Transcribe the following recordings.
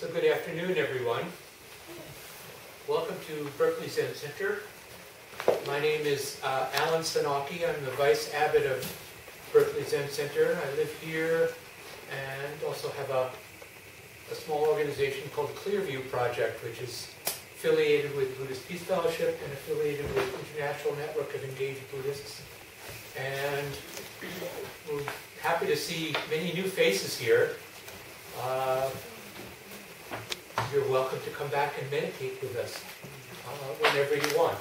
So good afternoon, everyone. Welcome to Berkeley Zen Center. My name is Alan Sanaki. I'm the Vice Abbot of Berkeley Zen Center. I live here and also have a small organization called the Clearview Project, which is affiliated with Buddhist Peace Fellowship and affiliated with International Network of Engaged Buddhists. And we're happy to see many new faces here. You're welcome to come back and meditate with us whenever you want.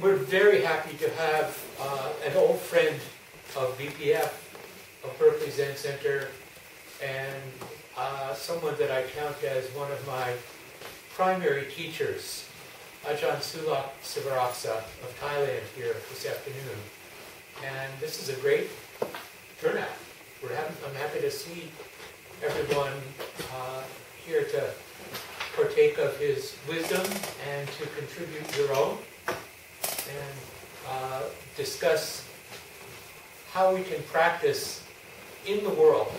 We're very happy to have an old friend of BPF, of Berkeley Zen Center, and someone that I count as one of my primary teachers, Ajahn Sulak Sivaraksa of Thailand here this afternoon. And this is a great turnout. I'm happy to see everyone here to partake of his wisdom and to contribute your own and discuss how we can practice in the world,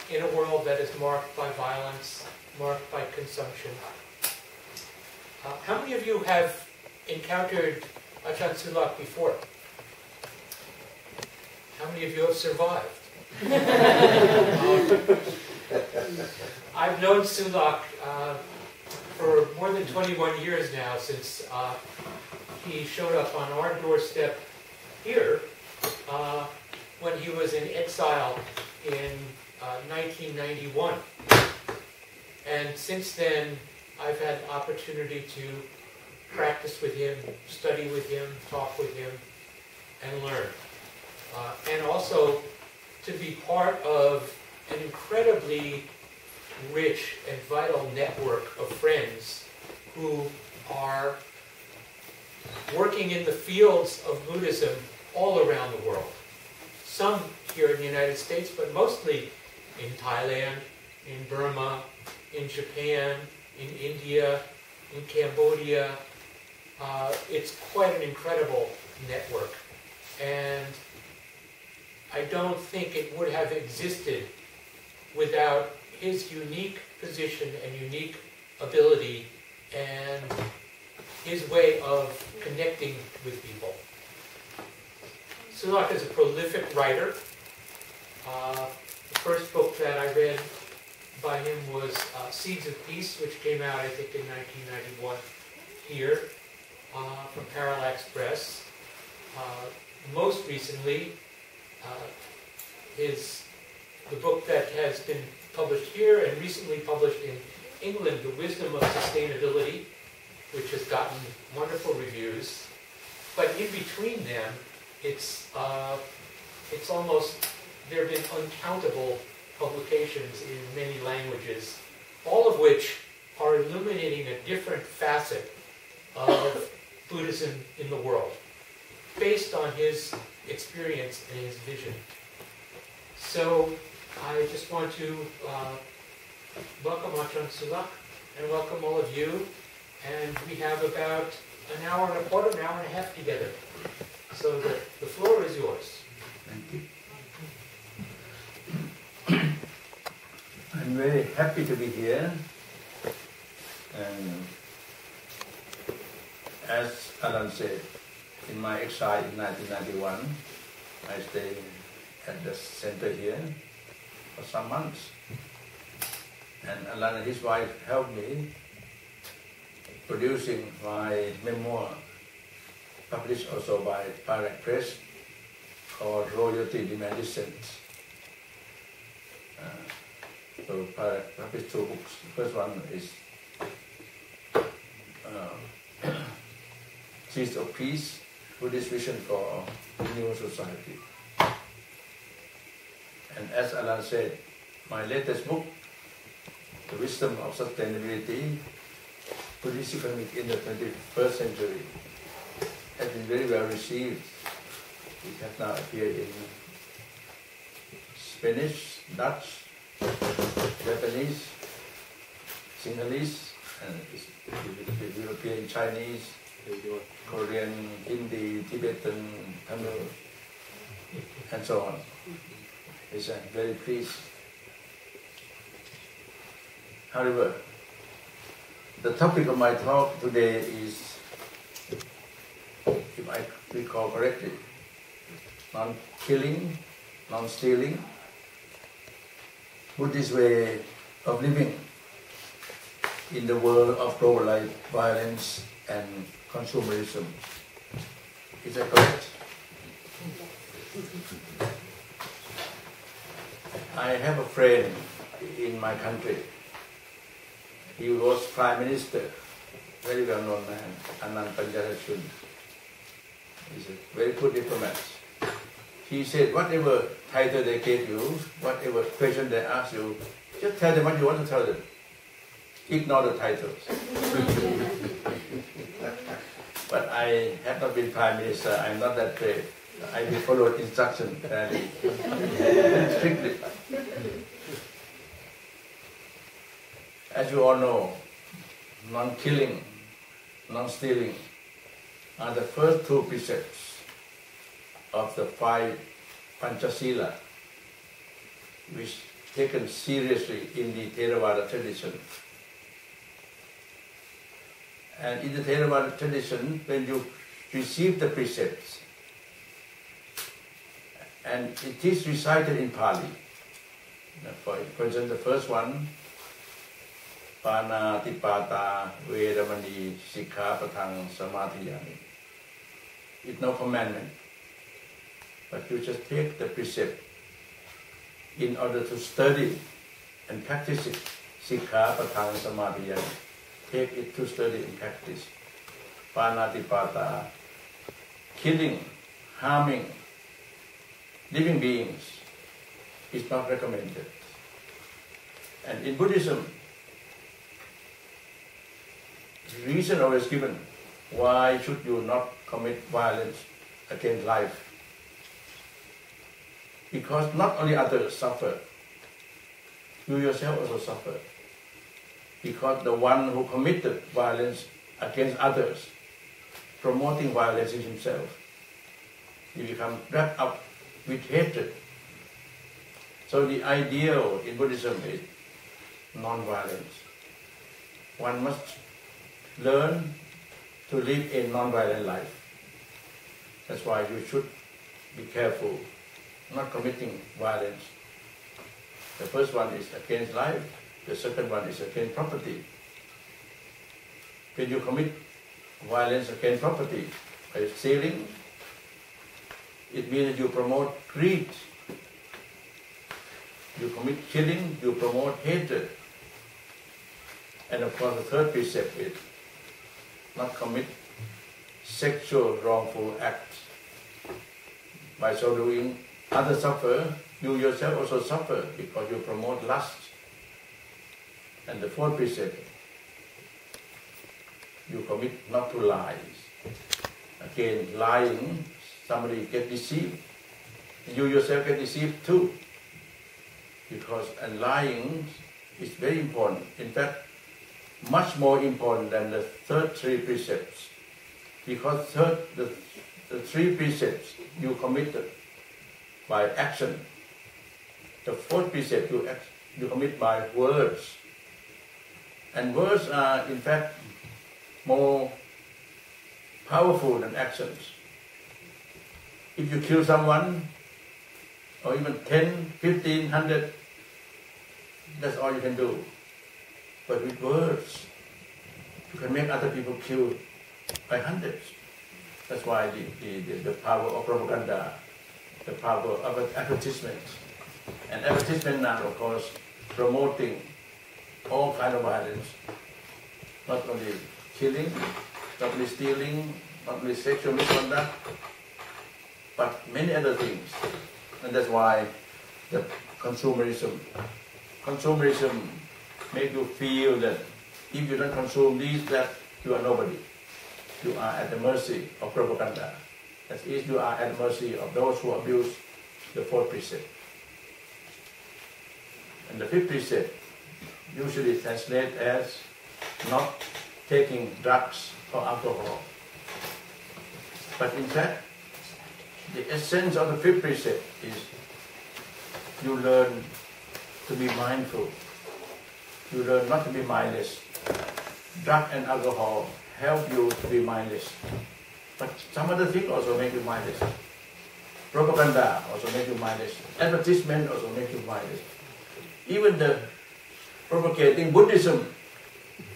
in a world that is marked by violence, marked by consumption. How many of you have encountered Ajahn Sulak before? How many of you have survived? I've known Sulak for more than 21 years now, since he showed up on our doorstep here when he was in exile in 1991. And since then, I've had the opportunity to practice with him, study with him, talk with him, and learn. And also to be part of an incredibly rich and vital network of friends who are working in the fields of Buddhism all around the world. Some here in the United States, but mostly in Thailand, in Burma, in Japan, in India, in Cambodia. It's quite an incredible network. And I don't think it would have existed without his unique position and unique ability and his way of connecting with people. Sulak is a prolific writer. The first book that I read by him was Seeds of Peace, which came out, I think, in 1991 here from Parallax Press. Most recently, the book that has been published here and recently published in England, The Wisdom of Sustainability, which has gotten wonderful reviews. But in between them, it's almost, there have been uncountable publications in many languages, all of which are illuminating a different facet of Buddhism in the world, based on his experience and his vision. So I just want to welcome Ajahn Sulak and welcome all of you. And we have about an hour and a quarter, an hour and a half together. So the floor is yours. Thank you. I'm very happy to be here. And as Alan said, in my exile in 1991, I stayed at the center here for some months. And Alan and his wife helped me producing my memoir, published also by Parallax Press, called Royalty Demand Descent. So Parallax published two books. The first one is Seeds of Peace, Buddhist Vision for a New Society. And as Alan said, my latest book, The Wisdom of Sustainability, Buddhist Economic in the 21st Century, has been very well received. It has now appeared in Spanish, Dutch, Japanese, Sinhalese, and it will appear in Chinese, Korean, Hindi, Tibetan, Tamil, and so on. I'm very pleased. However, the topic of my talk today is, if I recall correctly, non-killing, non-stealing, Buddhist way of living in the world of globalized violence and consumerism. Is that correct? I have a friend in my country. He was Prime Minister, very well-known man, Anand Panjarachun. He's a very good diplomat. He said, whatever title they gave you, whatever question they ask you, just tell them what you want to tell them. Ignore the titles. But I have not been Prime Minister, I'm not that brave. I will follow instruction fairly strictly. As you all know, non-killing, non-stealing are the first two precepts of the 5 Panchasila, which taken seriously in the Theravada tradition. And in the Theravada tradition, when you receive the precepts, and it is recited in Pali. For example, the first one, Panatipata Vedamani Sikkhapathang Samadhiyami. It's no commandment, but you just take the precept in order to study and practice it. Sikkhapathang Samadhiyami. Take it to study and practice. Panatipata, killing, harming living beings is not recommended. And in Buddhism, the reason always given why should you not commit violence against life. Because not only others suffer, you yourself also suffer. Because the one who committed violence against others, promoting violence in himself, he becomes wrapped up with hatred. So the ideal in Buddhism is non-violence. One must learn to live a non-violent life. That's why you should be careful, not committing violence. The first one is against life, the second one is against property. When you commit violence against property by stealing, it means you promote greed. You commit killing, you promote hatred. And of course the third precept is not commit sexual wrongful acts. By so doing, others suffer, you yourself also suffer because you promote lust. And the fourth precept, you commit not to lie. Again, lying, somebody get deceived, you yourself get deceived too. Because and lying is very important. In fact, much more important than the third 3 precepts. Because the 3 precepts you committed by action. The 4th precept you commit by words. And words are in fact more powerful than actions. If you kill someone, or even 10, 15, 100, that's all you can do. But with words, you can make other people kill by hundreds. That's why the power of propaganda, the power of advertisements. And advertisement now, of course, promoting all kinds of violence. Not only killing, not only stealing, not only sexual misconduct, but many other things. And that's why the consumerism makes you feel that if you don't consume these, that you are nobody. You are at the mercy of propaganda. That is, you are at the mercy of those who abuse the 4th precept. And the 5th precept usually translated as not taking drugs or alcohol. But in fact, the essence of the 5th precept is you learn to be mindful, you learn not to be mindless. Drug and alcohol help you to be mindless. But some other things also make you mindless. Propaganda also make you mindless. Advertisement also make you mindless. Even the propagating Buddhism,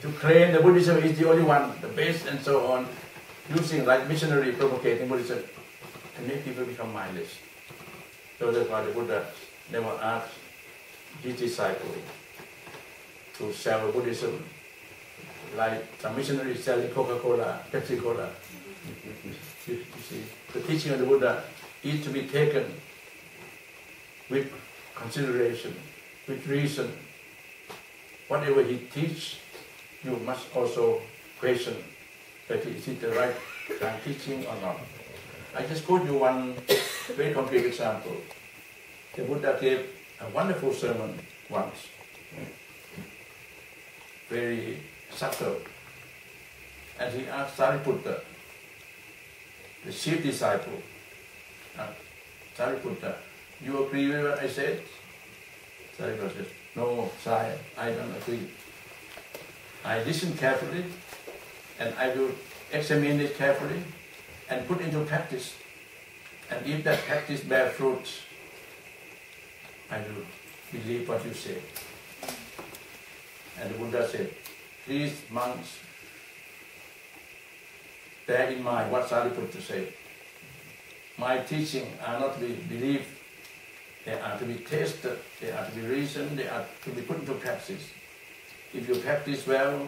to claim the Buddhism is the only one, the best and so on, using like missionary propagating Buddhism, to make people become mindless. So that's why the Buddha never asked his disciples to sell Buddhism like some missionaries selling Coca-Cola, Pepsi-Cola. You see, the teaching of the Buddha is to be taken with consideration, with reason. Whatever he teaches, you must also question that is it the right kind of teaching or not. I just quote you one very concrete example. The Buddha gave a wonderful sermon once, very subtle, and he asked Sariputta, the chief disciple, Sariputta, you agree with what I said? Sariputta said, no, Sai, I don't agree. I listen carefully, and I will examine it carefully, and put into practice. And if that practice bears fruits, I will believe what you say. And the Buddha said, please, monks, bear in mind what Sariputta said. My teaching are not to be believed, they are to be tested, they are to be reasoned, they are to be put into practice. If you practice well,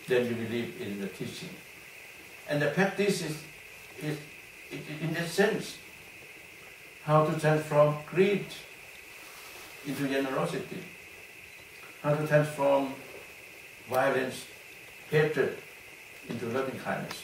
then you believe in the teaching. And the practice is in that sense, how to transform greed into generosity, how to transform violence, hatred into loving kindness.